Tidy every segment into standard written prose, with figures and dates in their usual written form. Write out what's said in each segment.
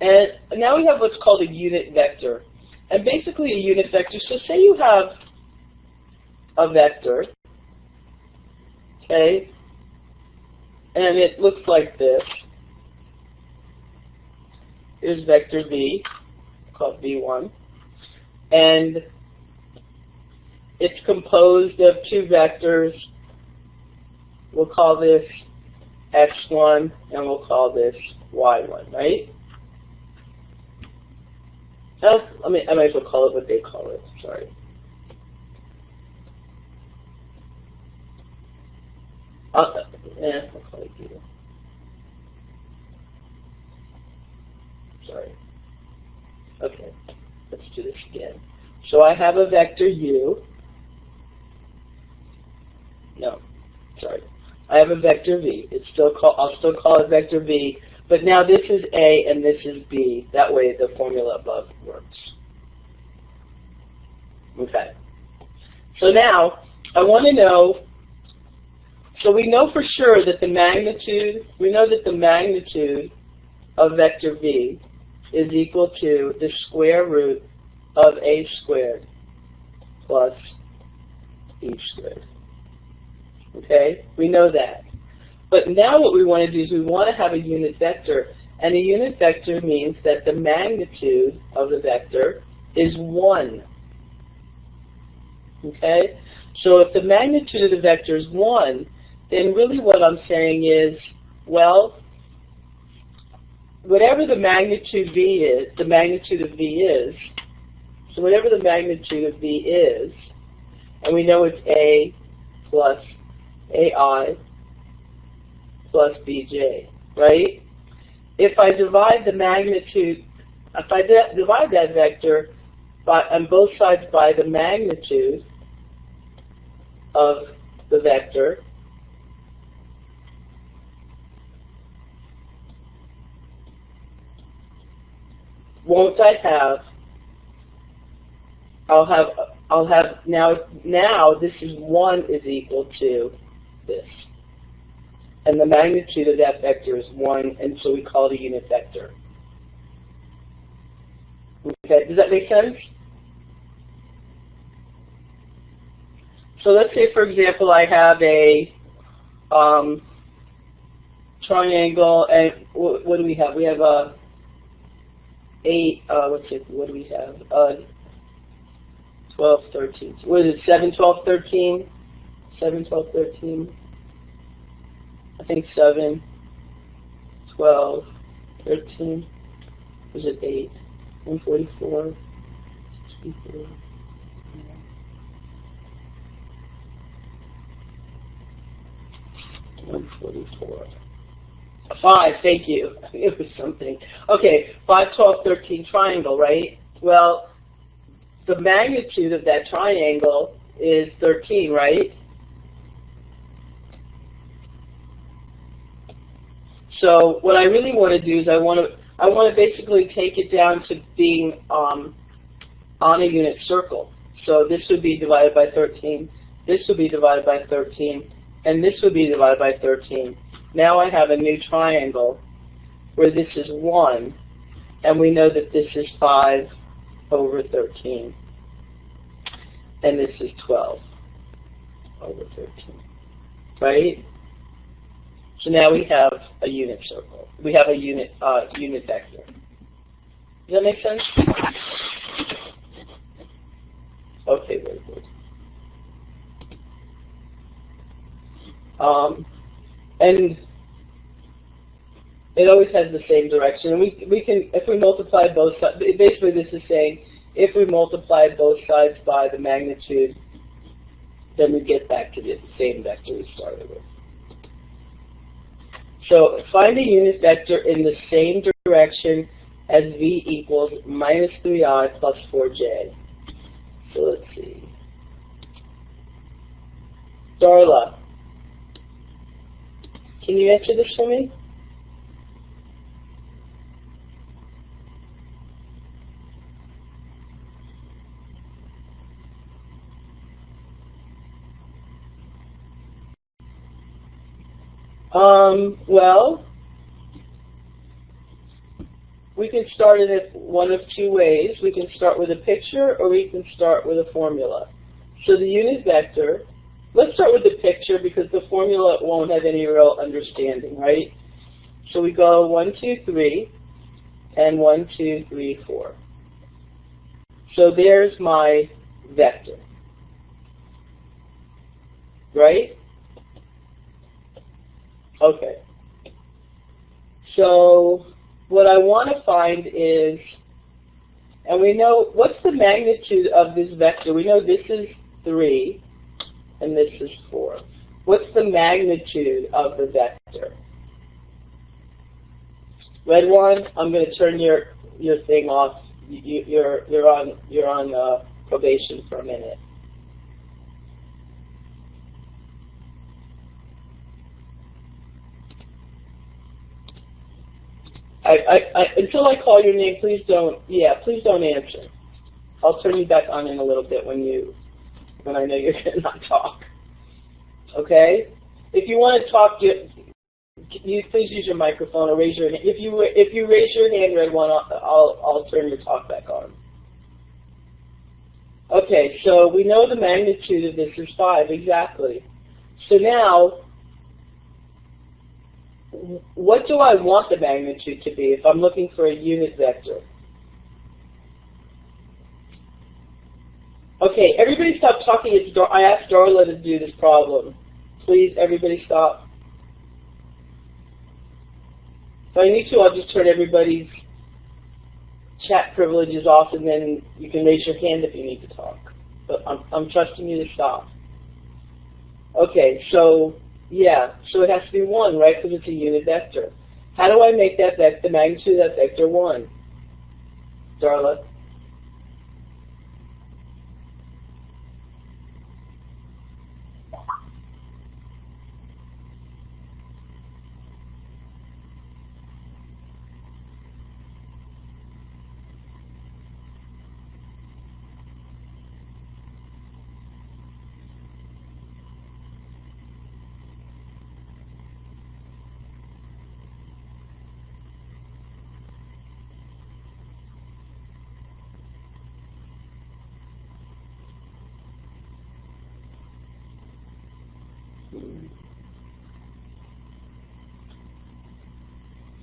And now we have what's called a unit vector. And basically a unit vector, so say you have a vector, okay, and it looks like this. Here's vector v, called v1, and it's composed of two vectors. We'll call this x1, and we'll call this y1, right? I might as well call it what they call it, sorry. I'll call it u. Sorry. Okay, let's do this again. So I have a vector u. No, sorry. I have a vector v. I'll still call it vector v, but now this is a and this is b. That way the formula above works. Okay. So now I want to know. So we know for sure that the magnitude. We know that the magnitude of vector v is equal to the square root of a squared plus b squared. Okay, we know that. But now what we want to do is we want to have a unit vector, and a unit vector means that the magnitude of the vector is 1. Okay, so if the magnitude of the vector is 1, then really what I'm saying is, well, whatever the magnitude v is, the magnitude of v is, so whatever the magnitude of v is, and we know it's a plus ai plus bj, right? If I divide the magnitude, if I divide that vector on both sides by the magnitude of the vector, won't I have? I'll have now this is 1 is equal to this. And the magnitude of that vector is 1, and so we call it a unit vector. Okay, does that make sense? So let's say, for example, I have a triangle, and what do we have? We have a 8, what do we have? 12, 13. What is it, 7, 12, 13? 7, 12, 13. I think 7, 12, 13. Was it 8? 144, 64. 144. 5, thank you. It was something. Okay, 5, 12, 13 triangle, right? Well, the magnitude of that triangle is 13, right? So what I really want to do is I want to basically take it down to being on a unit circle. So this would be divided by 13. This would be divided by 13. And this would be divided by 13. Now I have a new triangle where this is 1, and we know that this is 5 over 13. And this is 12 over 13. Right? So now we have a unit circle. We have a unit vector. Does that make sense? Okay, very good. And it always has the same direction. And we can, if we multiply both sides, basically this is saying, if we multiply both sides by the magnitude, then we get back to the same vector we started with. So find a unit vector in the same direction as v equals minus 3i plus 4j. So let's see. Darla, can you answer this for me? Well, we can start it one of two ways. We can start with a picture, or we can start with a formula. So the unit vector, let's start with the picture because the formula won't have any real understanding, right? So we go 1, 2, 3, and 1, 2, 3, 4. So there's my vector, right? Okay. So what I want to find is, and we know, what's the magnitude of this vector? We know this is 3, and this is 4. What's the magnitude of the vector? Red one, I'm going to turn your thing off. You're on probation for a minute. Until I call your name, please don't answer. I'll turn you back on in a little bit when I know you're going to not talk. Okay? If you want to talk, you please use your microphone or raise your hand. If you raise your hand, Red one, I'll turn your talk back on. Okay, so we know the magnitude of this is 5 exactly. So now, what do I want the magnitude to be if I'm looking for a unit vector? Okay, everybody stop talking. I asked Darla to do this problem. Please, everybody stop. If I need to, I'll just turn everybody's chat privileges off, and then you can raise your hand if you need to talk. But I'm trusting you to stop. Okay, so yeah, so it has to be 1, right, because it's a unit vector. How do I make that the magnitude of that vector 1? Darla?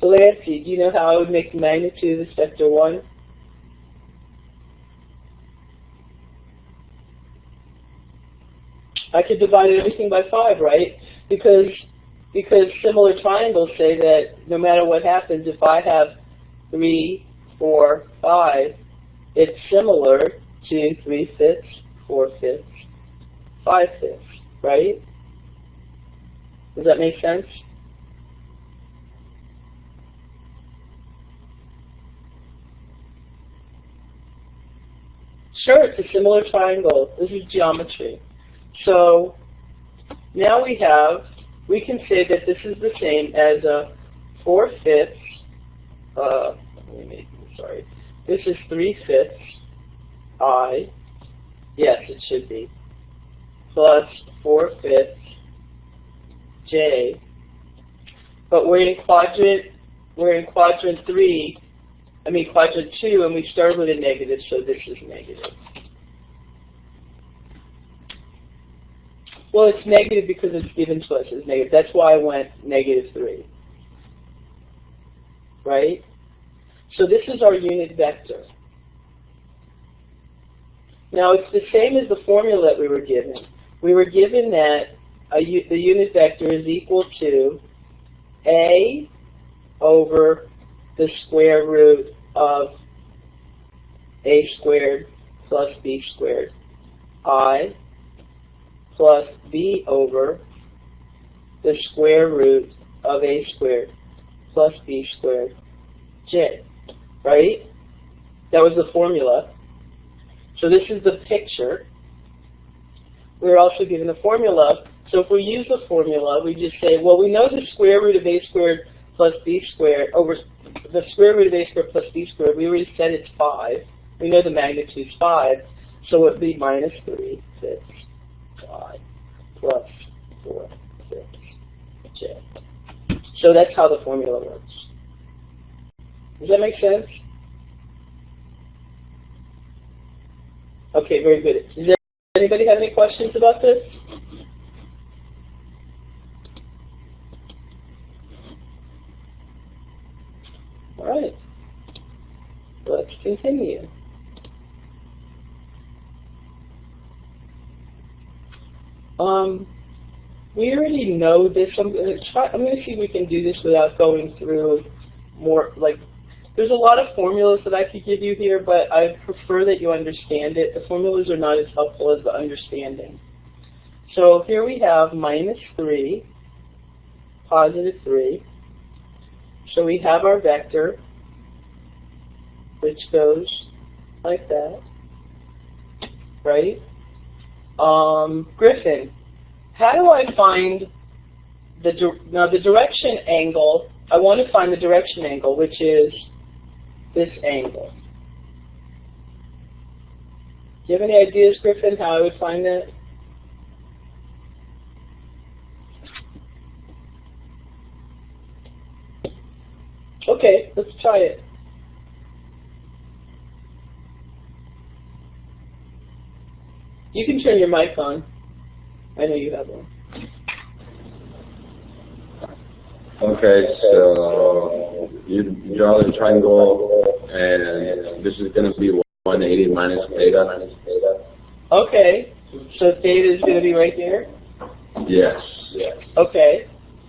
Delancey, do you know how I would make the magnitude of this vector 1? I could divide everything by 5, right? Because similar triangles say that no matter what happens, if I have 3, 4, 5, it's similar to 3/5, 4/5, 5/5, right? Does that make sense? Sure, it's a similar triangle. This is geometry. So now we can say that this is the same as a 4/5, this is 3/5 I, yes it should be, plus 4/5 J, but we're in quadrant 2, and we started with a negative, so this is negative. Well, it's negative because it's given to us as negative. That's why I went -3. Right? So this is our unit vector. Now, it's the same as the formula that we were given. We were given that the unit vector is equal to A over the square root of A squared plus B squared I plus B over the square root of A squared plus B squared J, right? That was the formula. So this is the picture. We're also given a formula. So if we use the formula, we just say, well, we know the square root of A squared plus B squared over the square root of A squared plus B squared. We already said it's 5. We know the magnitude is 5. So it would be -3/5 I plus 4/5 J. So that's how the formula works. Does that make sense? Okay, very good. Does anybody have any questions about this? All right. Let's continue. We already know this. I'm going to see if we can do this without going through more, like, there's a lot of formulas that I could give you here, but I prefer that you understand it. The formulas are not as helpful as the understanding. So here we have minus 3, positive 3. So we have our vector, which goes like that, right? Griffin, how do I find the direction angle? I want to find the direction angle, which is this angle. Do you have any ideas, Griffin, how I would find that? Okay, let's try it. You can turn your mic on. I know you have one. Okay, so you draw the triangle, and this is going to be 180 minus theta. Okay, so theta is going to be right there? Yes. Okay,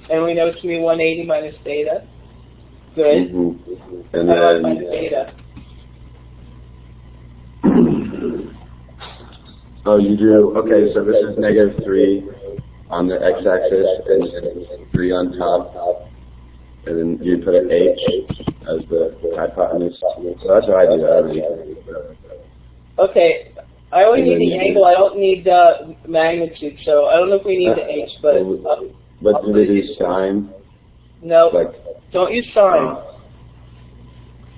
and we know it's going to be 180 minus theta. Good. Mm-hmm. And how then about minus theta? Oh, you do? Okay, so this is negative 3 on the x-axis and 3 on top. And then you put an h as the hypotenuse. So that's what I do already. Okay, I only need the angle. I don't need the magnitude. So I don't know if we need the h, but... But do they do sine? No, like, don't use sine.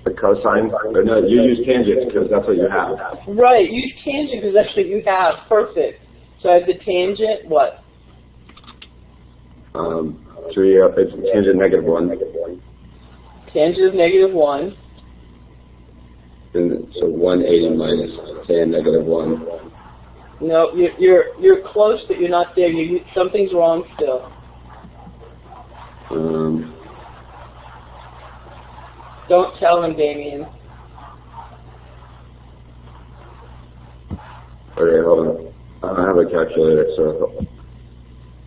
The cosine? Or no, you use tangent because that's what you have. Right, use tangent because that's what you have. Perfect. So I have the tangent, what? 3, it's tangent negative 1. Tangent of negative 1. And so 180 minus tan negative 1. No, you're close, but you're not there. Something's wrong still. Don't tell him, Damien. Okay, hold on. I don't have a calculator, so...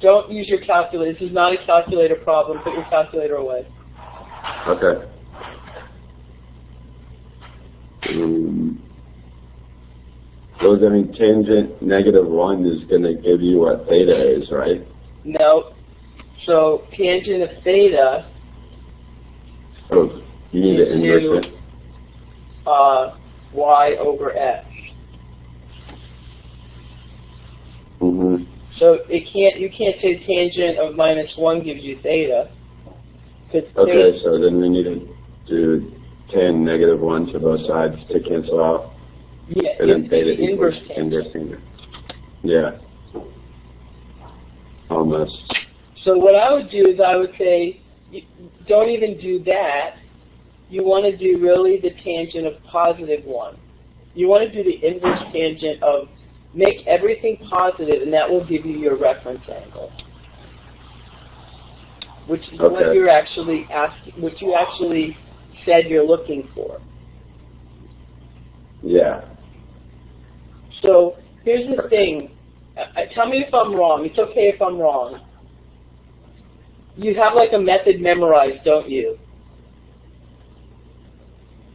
Don't use your calculator. This is not a calculator problem. Put your calculator away. Okay. So I mean, tangent negative 1 is going to give you what theta is, right? No. So tangent of theta... Oh, you need to inverse it. Y over x. Mm-hmm. So you can't say tangent of minus 1 gives you theta. Okay, so then we need to do tan negative 1 to both sides to cancel out. Yeah, and then theta inverse equals tangent. inverse tangent. Yeah. Almost. So what I would do is I would say, don't even do that. You want to do really the tangent of positive 1. You want to do the inverse tangent of make everything positive, and that will give you your reference angle, which is what you're actually asking, what you actually said you're looking for. Yeah. So here's the thing. Tell me if I'm wrong. It's okay if I'm wrong. You have like a method memorized, don't you?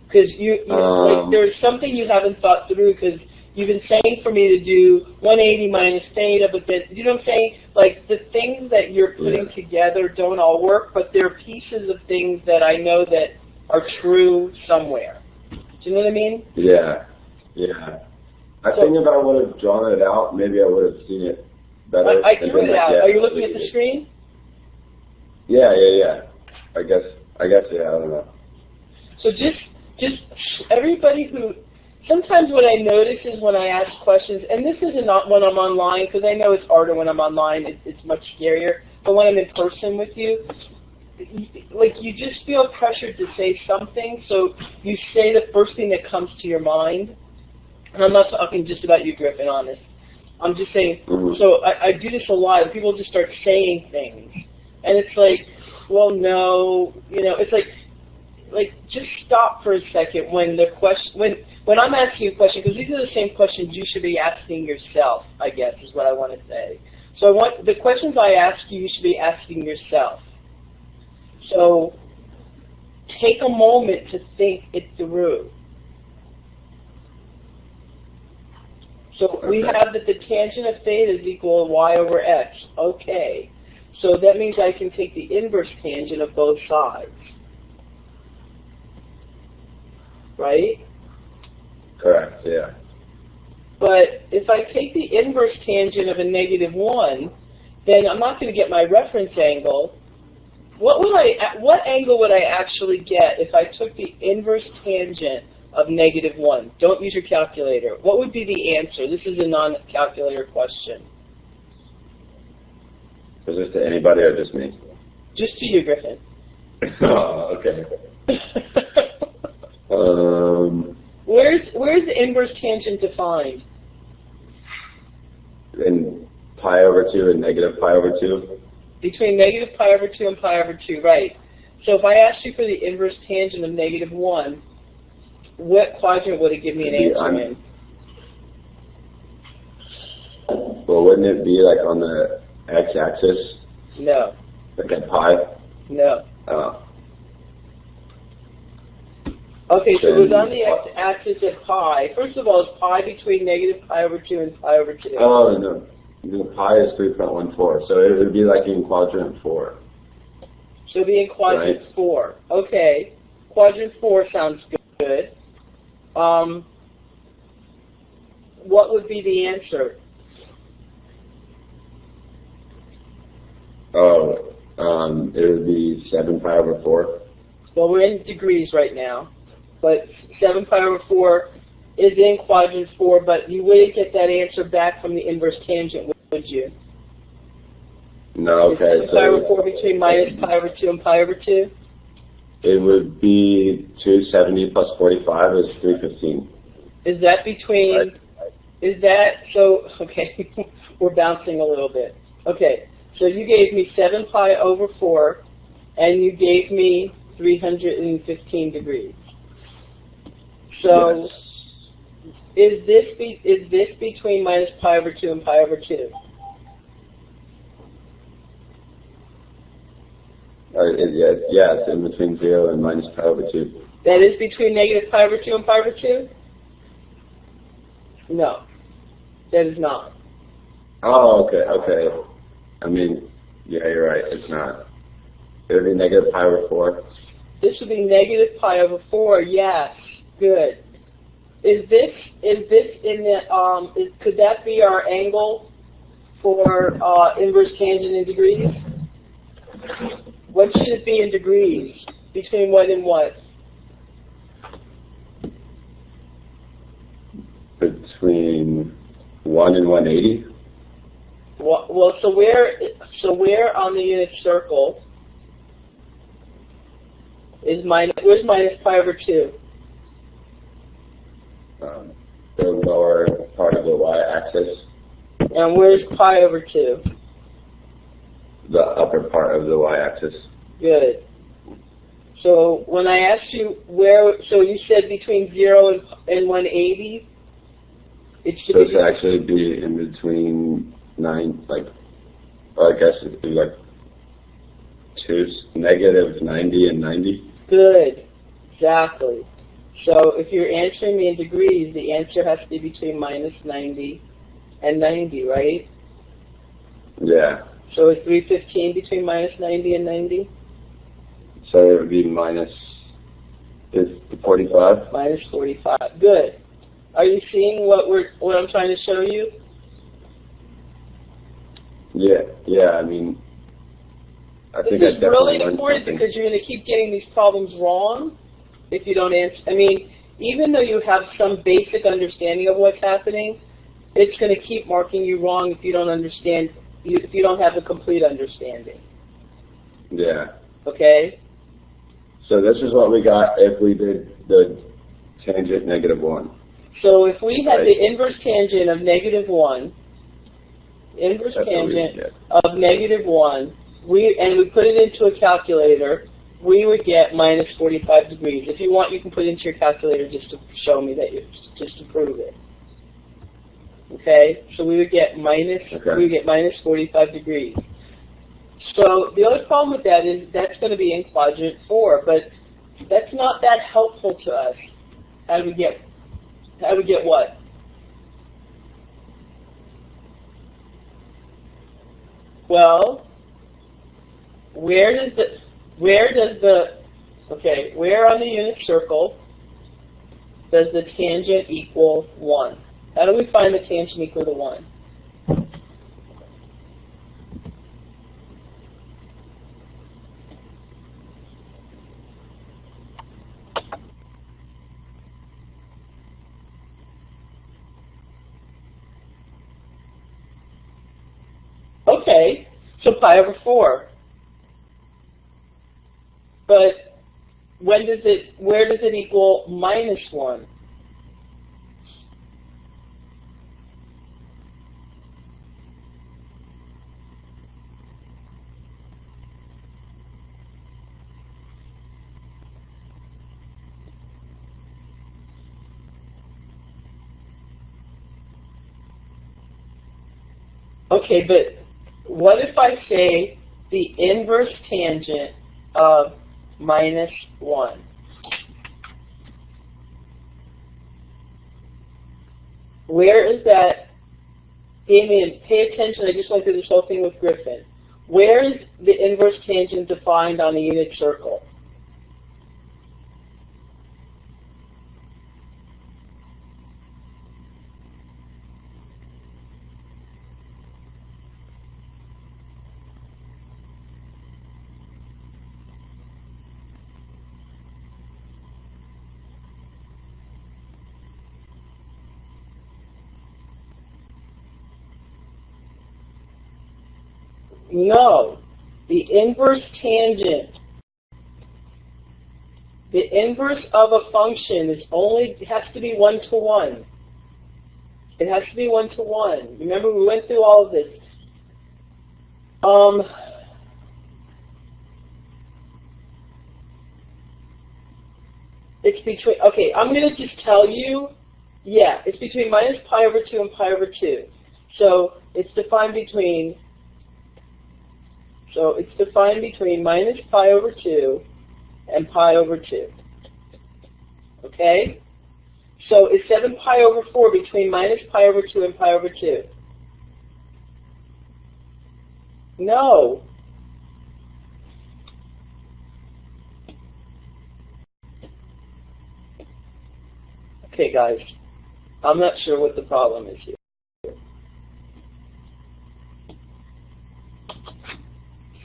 Because like, there's something you haven't thought through, because you've been saying for me to do 180 minus theta, but then, you know what I'm saying? Like, the things that you're putting together don't all work, but they're pieces of things that I know that are true somewhere. Do you know what I mean? Yeah. Yeah. I think if I would have drawn it out, maybe I would have seen it better. I drew it out. Are you looking at the screen? Yeah. I guess, yeah, I don't know. So just everybody who, sometimes what I notice is when I ask questions, and this isn't when I'm online, because I know it's harder when I'm online, it's much scarier, but when I'm in person with you, like you just feel pressured to say something, so you say the first thing that comes to your mind. And I'm not talking just about you, Griffin, on this. I'm just saying, so I do this a lot, and people just start saying things. And it's like, well, no, it's like just stop for a second when the question, when I'm asking you a question, because these are the same questions you should be asking yourself, I guess, is what I want to say. So the questions I ask you, you should be asking yourself. So take a moment to think it through. So we have that the tangent of theta is equal to y over x. Okay. So that means I can take the inverse tangent of both sides. Right? Correct, yeah. But if I take the inverse tangent of a -1, then I'm not going to get my reference angle. What angle would I actually get if I took the inverse tangent of -1? Don't use your calculator. What would be the answer? This is a non-calculator question. Is this to anybody or just me? Just to you, Griffin. Oh, okay. Where's the inverse tangent defined? In pi over 2 and negative pi over 2? Between negative pi over 2 and pi over 2, right. So if I asked you for the inverse tangent of -1, what quadrant would it give me an answer in? Well, wouldn't it be like on the x-axis? No. Like at pi? No. Oh. Okay, so it was on the x-axis at pi. First of all, is pi between negative pi over 2 and pi over 2? Oh, no. The pi is 3.14, so it would be like in quadrant 4. So it would be in quadrant 4. Okay. Quadrant 4 sounds good. What would be the answer? Oh, it would be 7 pi over 4. Well, we're in degrees right now. But 7 pi over 4 is in quadrant 4, but you wouldn't get that answer back from the inverse tangent, would you? No, okay. Is 7 pi over 4 between minus pi over 2 and pi over 2? It would be 270 plus 45 is 315. Is that between, right. Is that, so, okay, we're bouncing a little bit. Okay, so you gave me 7 pi over 4, and you gave me 315 degrees. So, yes. Is this between minus pi over 2 and pi over 2? Yeah, it's in between 0 and minus pi over 2. That is between negative pi over 2 and pi over 2? No, that is not. Oh, okay. I mean, yeah, you're right, it's not. It would be negative pi over 4. This would be negative pi over 4, yes. Good. Is this in the, could that be our angle for inverse tangent in degrees? What should it be in degrees? Between what and what? Between 1 and 180. Well, so where on the unit circle is where's minus pi over 2? The lower part of the y-axis. And where's pi over 2? The upper part of the y-axis. Good. So when I asked you where, so you said between 0 and 180? It should actually be in between 9, like, well, I guess it'd be like negative 90 and 90. Good. Exactly. So if you're answering me in degrees, the answer has to be between minus 90 and 90, right? Yeah. So is 315 between minus 90 and 90? So it would be minus 45? Minus 45. Good. Are you seeing what I'm trying to show you? Yeah. I mean, I think this is really important because you're going to keep getting these problems wrong if you don't answer. I mean, even though you have some basic understanding of what's happening, it's going to keep marking you wrong if you don't understand. If you don't have a complete understanding. Yeah. Okay? So this is what we got if we did the tangent -1. So if we had Right. the inverse tangent of -1, inverse That's what we tangent get. of -1, and we put it into a calculator, we would get minus 45 degrees. If you want, you can put it into your calculator just to show me that just to prove it. Okay, so we would get minus 45 degrees. So the other problem with that is that's going to be in quadrant 4, but that's not that helpful to us. How do we get what? Well, where on the unit circle does the tangent equal 1? How do we find the tangent equal to 1? Okay, so pi over 4. But where does it equal minus 1? Okay, but what if I say the inverse tangent of minus 1? Where is that? Damien, pay attention. I just went through this whole thing with Griffin. Where is the inverse tangent defined on a unit circle? No, the inverse tangent. The inverse of a function has to be 1-to-1. It has to be 1-to-1. Remember, we went through all of this. It's between. Okay, I'm going to just tell you. Yeah, it's between minus pi over 2 and pi over 2. So it's defined between. So it's defined between minus pi over 2 and pi over 2. Okay? So it's 7 pi over 4 between minus pi over 2 and pi over 2. No. Okay, guys. I'm not sure what the problem is here.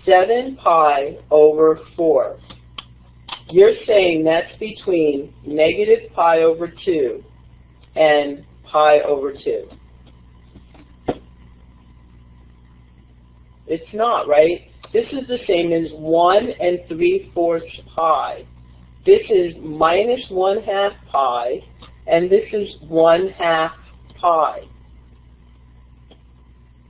7 pi over 4. You're saying that's between negative pi over 2 and pi over 2. It's not, right? This is the same as 1 3/4 pi. This is minus 1/2 pi, and this is 1/2 pi.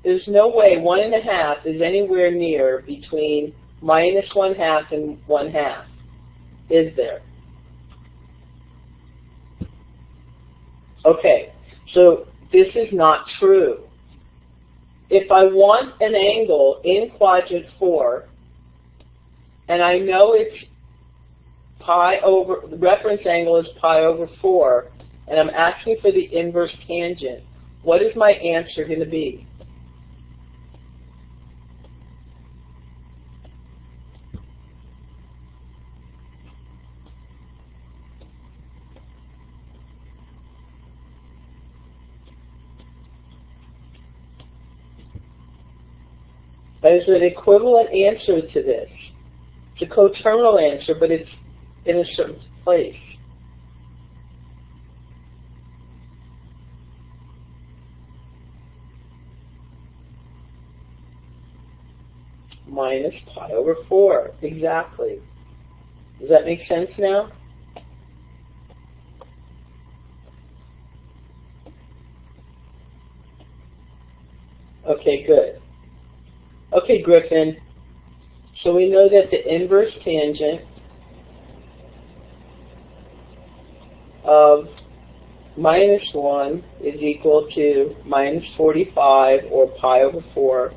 There's no way 1.5 is anywhere near between minus 1/2 and 1/2. Is there? Okay, so this is not true. If I want an angle in quadrant 4, and I know it's the reference angle is pi over 4, and I'm asking for the inverse tangent, what is my answer going to be? There's an equivalent answer to this. It's a coterminal answer, but it's in a certain place. minus pi over 4. Exactly. Does that make sense now? Okay, good. Okay, Griffin. So we know that the inverse tangent of minus 1 is equal to minus 45, or pi over 4,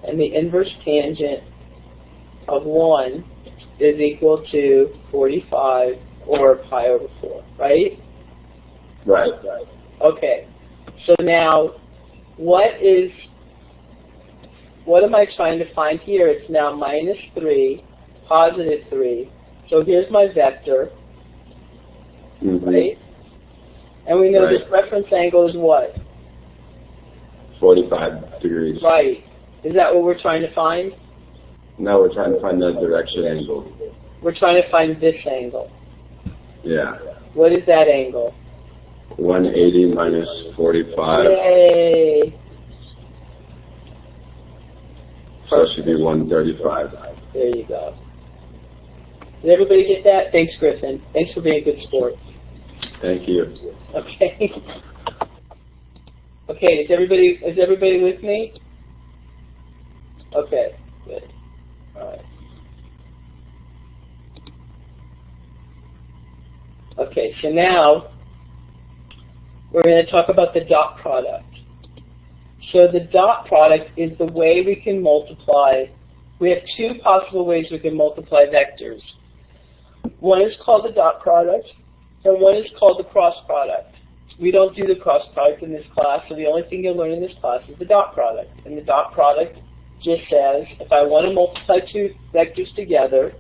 and the inverse tangent of 1 is equal to 45, or pi over 4, right? Right. Okay. So now, what am I trying to find here? It's now minus 3, positive 3. So here's my vector, right? And we know this reference angle is what? 45 degrees. Right. Is that what we're trying to find? No, we're trying to find the direction angle. We're trying to find this angle. Yeah. What is that angle? 180 minus 45. Yay! So it should be 135. There you go. Did everybody get that? Thanks, Griffin. Thanks for being a good sport. Thank you. Okay. Okay, is everybody with me? Okay, good. All right. Okay, so now we're going to talk about the dot product. So the dot product is the way we can multiply. We have two possible ways we can multiply vectors. One is called the dot product, and one is called the cross product. We don't do the cross product in this class, so the only thing you'll learn in this class is the dot product. And the dot product just says, if I want to multiply two vectors together,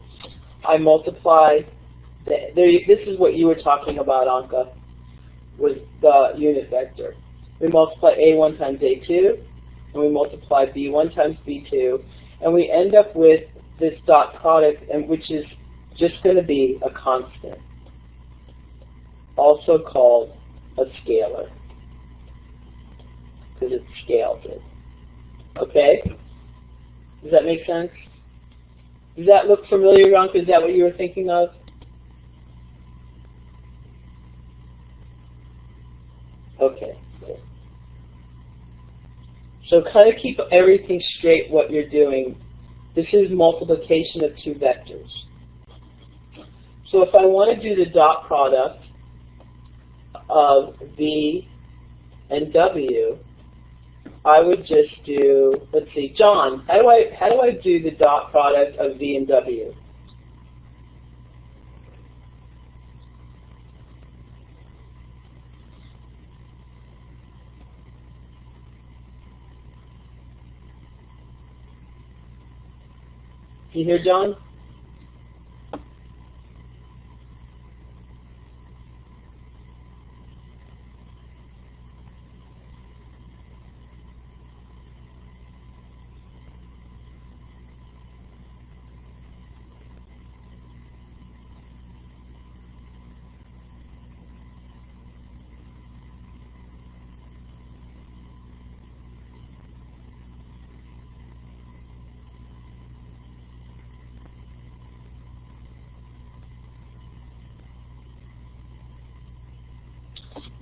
I multiply, this is what you were talking about, Anka, was the unit vector. We multiply A1 times A2, and we multiply B1 times B2, and we end up with this dot product, and which is just going to be a constant, also called a scalar, because it scales it. Okay? Does that make sense? Does that look familiar, Ronka? Is that what you were thinking of? Okay. Cool. So kind of keep everything straight what you're doing. This is multiplication of two vectors. So if I want to do the dot product of V and W, I would just do, let's see, John, how do I do the dot product of V and W? You hear John?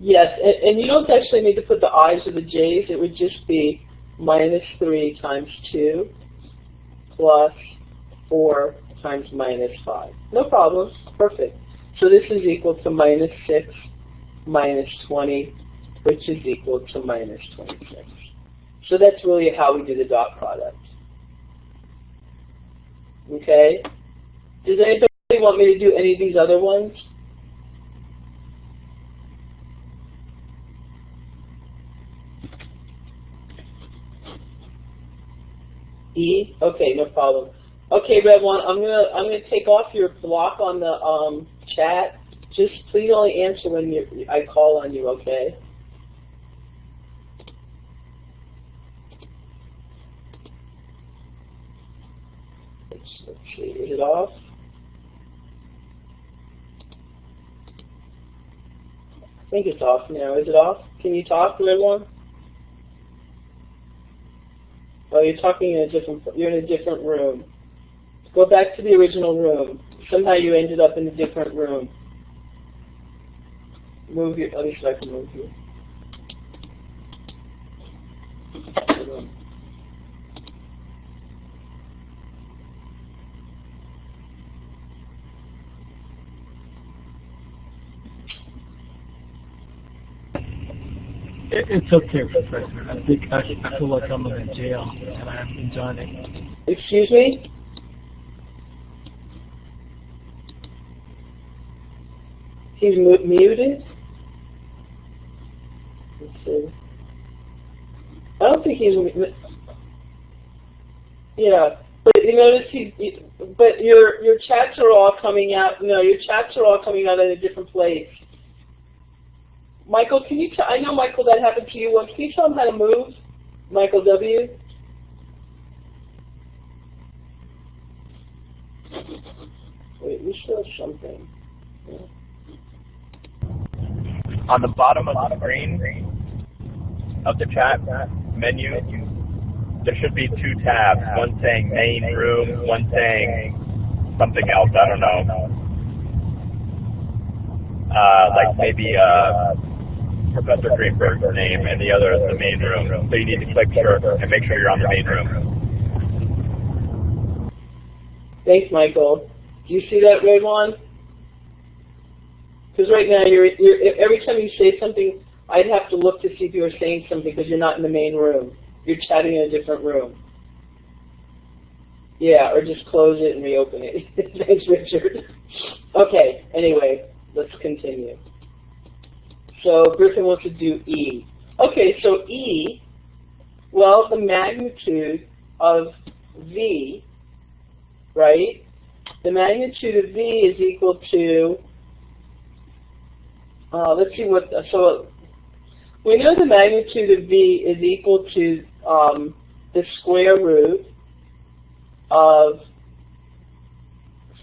Yes, and you don't actually need to put the i's or the j's. It would just be minus 3 times 2 plus 4 times minus 5. No problem. Perfect. So this is equal to minus 6 minus 20, which is equal to minus 26. So that's really how we do the dot product. Okay? Does anybody want me to do any of these other ones? E? Okay, no problem. Okay, Red One, I'm gonna take off your block on the chat. Just please only answer when I call on you, okay? Let's see, is it off? I think it's off now. Is it off? Can you talk, Red One? Oh, you're talking in a different. You're in a different room. Go back to the original room. Somehow you ended up in a different room. Move your. Let me see if I can move you. It's okay, Professor. I feel like I'm in a jail and I haven't been joining. Excuse me? He's muted? Let's see. I don't think he's... Yeah, but you notice but your chats are all coming out, no, your chats are all coming out in a different place. Michael, can you I know, Michael, that happened to you once. Can you tell him how to move? Michael W.? Wait, we show something. Yeah. On the bottom of the screen of the chat menu, there should be two tabs, one saying main room, one saying something else, I don't know. Like maybe Professor Greenberg's name and the other is the main room. So you need to click sure and make sure you're on the main room. Thanks, Michael. Do you see that red one? Because right now, every time you say something, I'd have to look to see if you were saying something because you're not in the main room. You're chatting in a different room. Yeah, or just close it and reopen it. Thanks, Richard. Okay, anyway, let's continue. So Griffin wants to do E. Okay, so E, well, the magnitude of V, right? The magnitude of V is equal to, let's see what, so we know the magnitude of V is equal to the square root of,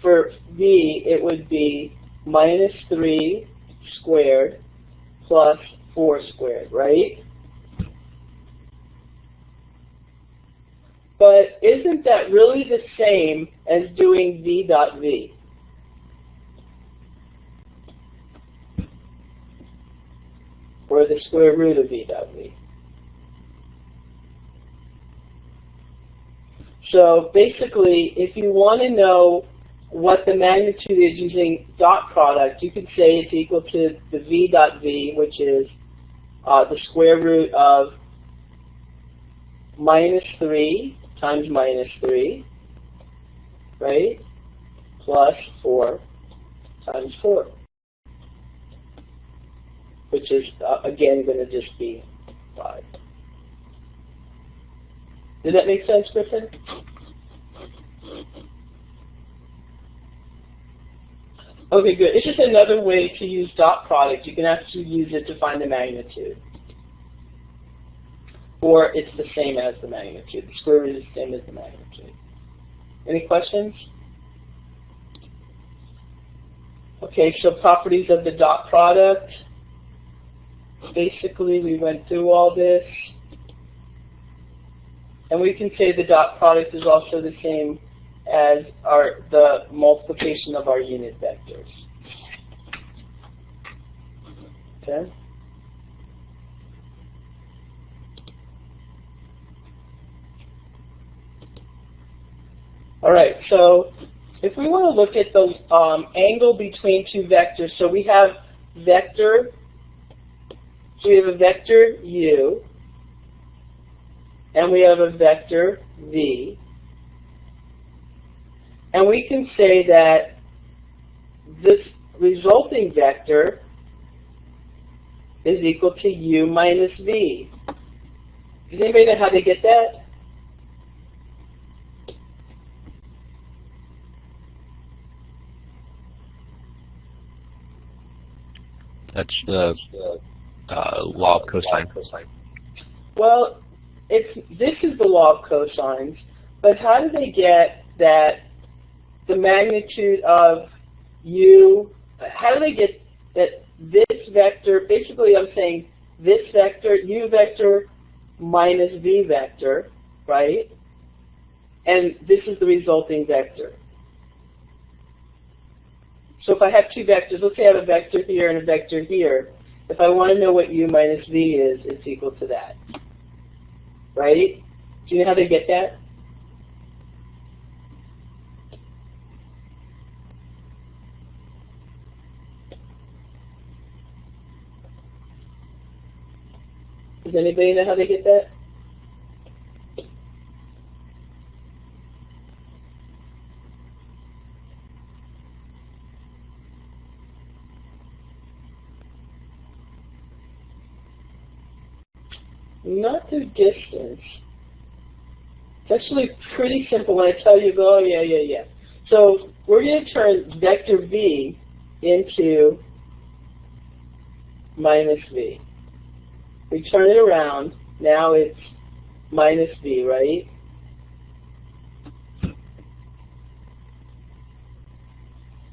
for V, it would be minus 3 squared plus 4 squared, right? But isn't that really the same as doing V dot V? Or the square root of V dot V? So basically, if you want to know what the magnitude is using dot product, you could say it's equal to the V dot V, which is the square root of minus 3 times minus 3, right, plus 4 times 4, which is, again, going to just be 5. Did that make sense, Griffin? Okay, good. It's just another way to use dot product. You can actually use it to find the magnitude. Or it's the same as the magnitude. The square root is the same as the magnitude. Any questions? Okay, so properties of the dot product. Basically, we went through all this. And we can say the dot product is also the same as the multiplication of our unit vectors. Okay? All right, so if we want to look at the angle between two vectors, so we have vector, so we have a vector u, and we have a vector v, and we can say that this resulting vector is equal to u minus v. Does anybody know how they get that? That's the law of cosine. Well, this is the law of cosines, but how do they get that the magnitude of u, how do they get that this vector, basically I'm saying this vector, u vector minus v vector, right? And this is the resulting vector. So if I have two vectors, let's say I have a vector here and a vector here. If I want to know what u minus v is, it's equal to that. Right? Do you know how they get that? Does anybody know how they get that? Not through distance. It's actually pretty simple when I tell you, go, oh, yeah. So we're going to turn vector v into minus v. We turn it around. Now it's minus v, right?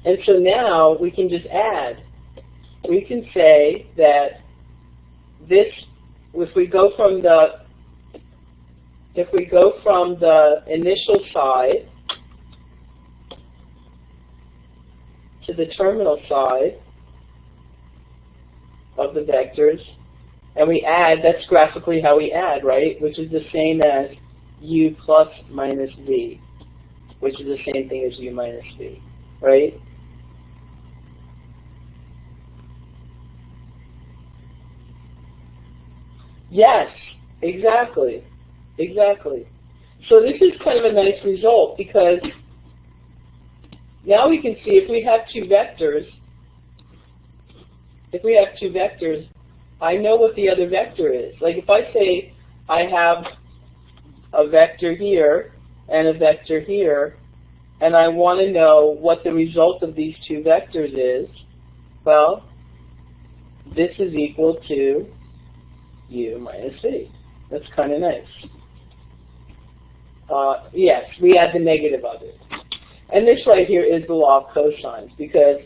And so now we can just add. We can say that this, if we go from the initial side to the terminal side of the vectors, and we add, that's graphically how we add, right? Which is the same as u plus minus v, which is the same thing as u minus v, right? Yes, exactly. So this is kind of a nice result because now we can see if we have two vectors, I know what the other vector is. Like if I say I have a vector here and a vector here, and I want to know what the result of these two vectors is, well, this is equal to u minus v. That's kind of nice. Yes, we add the negative of it. And this right here is the law of cosines, because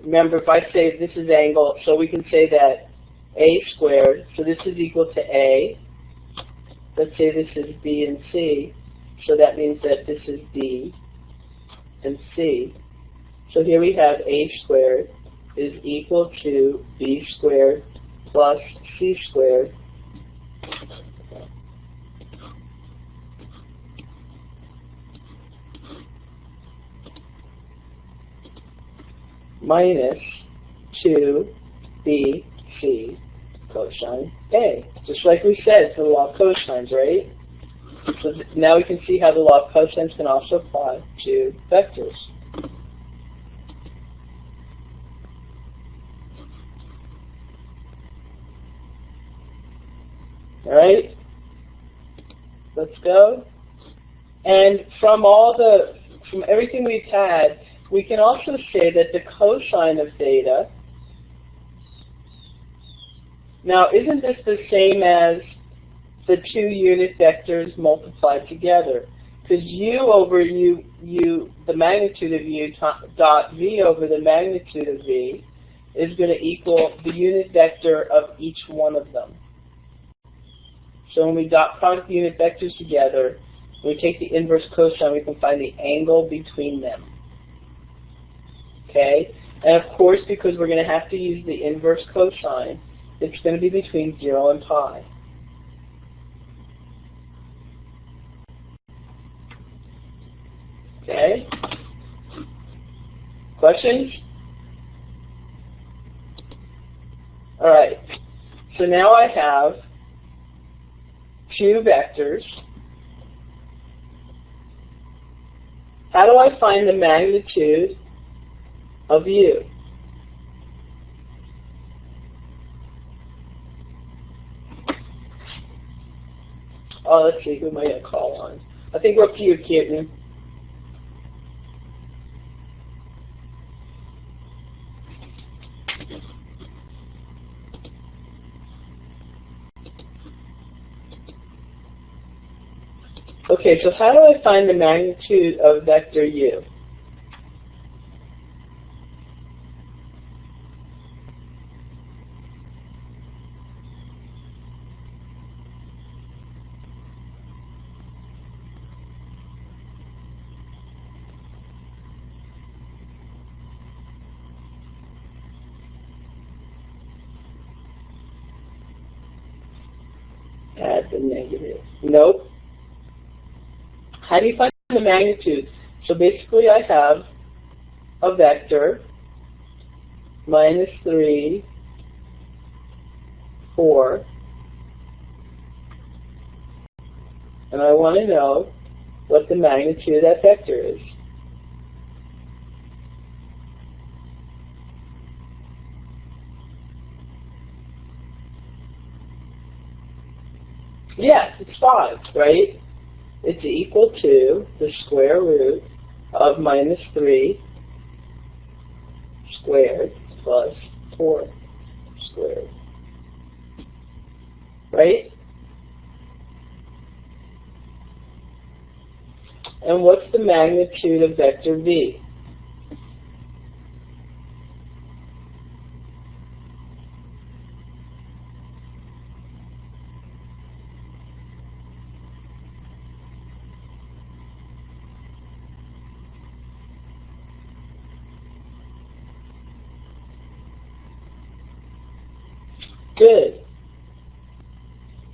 remember, if I say this is angle, so we can say that a squared, so this is equal to a. Let's say this is b and c, so that means that this is b and c. So here we have a squared is equal to b squared plus c squared minus 2bc cosine A. Just like we said for the law of cosines, right? So now we can see how the law of cosines can also apply to vectors. All right? Let's go. And from everything we've had, we can also say that the cosine of theta, now isn't this the same as the two unit vectors multiplied together? Because u over u, the magnitude of u dot v over the magnitude of v is going to equal the unit vector of each one of them. So when we dot product the unit vectors together, we take the inverse cosine, we can find the angle between them. Okay? And of course, because we're going to have to use the inverse cosine, it's going to be between 0 and pi. Okay? Questions? All right. So now I have two vectors. How do I find the magnitude of u? Oh, let's see, who am I going to call on? I think we're up to you, Keaton. Okay, so how do I find the magnitude of vector u? Add the negative. Nope. How do you find the magnitude? So basically I have a vector, minus 3, 4, and I want to know what the magnitude of that vector is. Yes, it's 5, right? It's equal to the square root of minus 3 squared plus 4 squared. Right? And what's the magnitude of vector v? Good.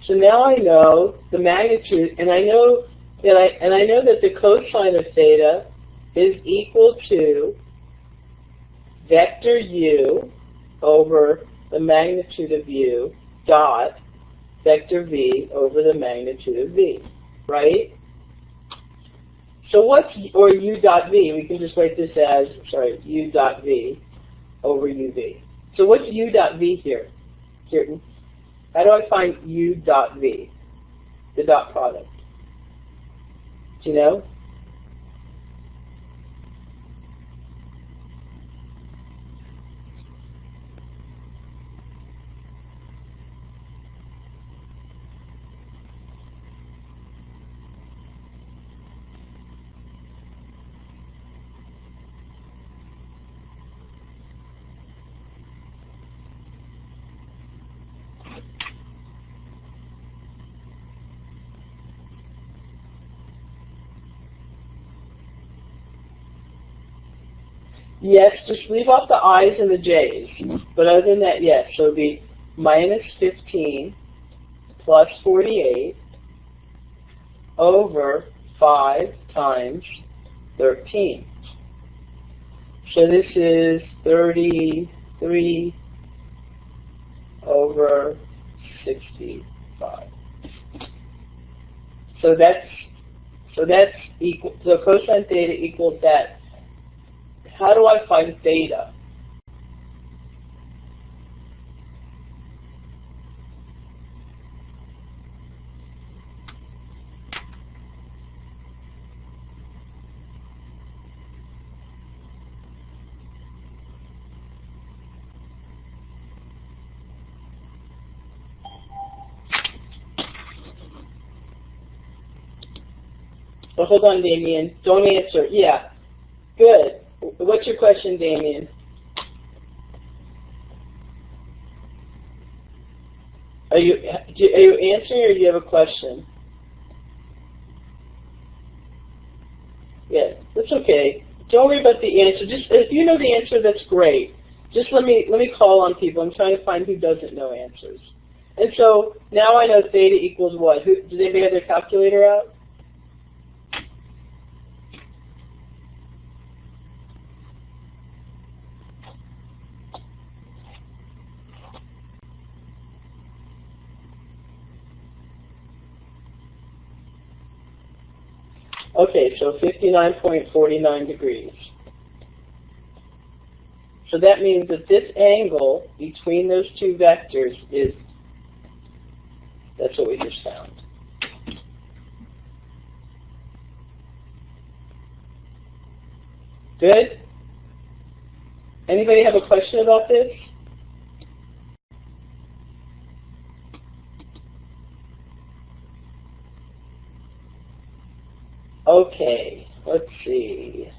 So now I know the magnitude, and I know that the cosine of theta is equal to vector u over the magnitude of u dot vector v over the magnitude of v, right? So what's, or u dot v, we can just write this as, sorry, u dot v over uv. So what's u dot v here? How do I find u dot v, the dot product? Do you know? Yes, just leave off the i's and the j's. But other than that, yes. So it would be minus 15 plus 48 over 5 times 13. So this is 33 over 65. So that's equal. So cosine theta equals that. How do I find theta? Well, hold on, Damien. Don't answer. Yeah. Good. What's your question, Damien? Are you answering, or do you have a question? Yeah, that's okay. Don't worry about the answer. Just if you know the answer, that's great. Just let me call on people. I'm trying to find who doesn't know answers. And so now I know theta equals what? Who, did anybody have their calculator out? Okay, so 59.49 degrees. So that means that this angle between those two vectors is, that's what we just found. Good? Anybody have a question about this? Okay, let's see.